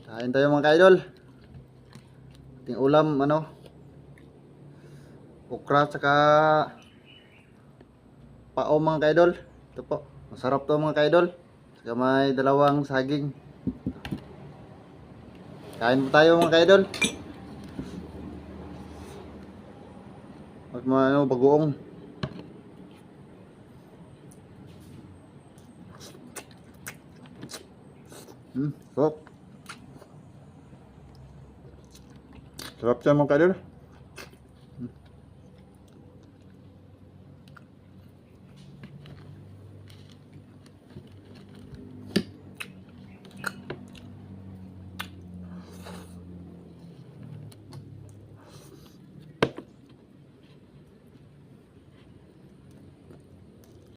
Kain tayo mga kaidol. Ating ulam ano, okra saka pao mga kaidol. Ito po, masarap to mga kaidol. Saka may dalawang saging. Kain po tayo mga kaidol. At mga ano, bagoong. Sarap. Sarap siya mga kaidol.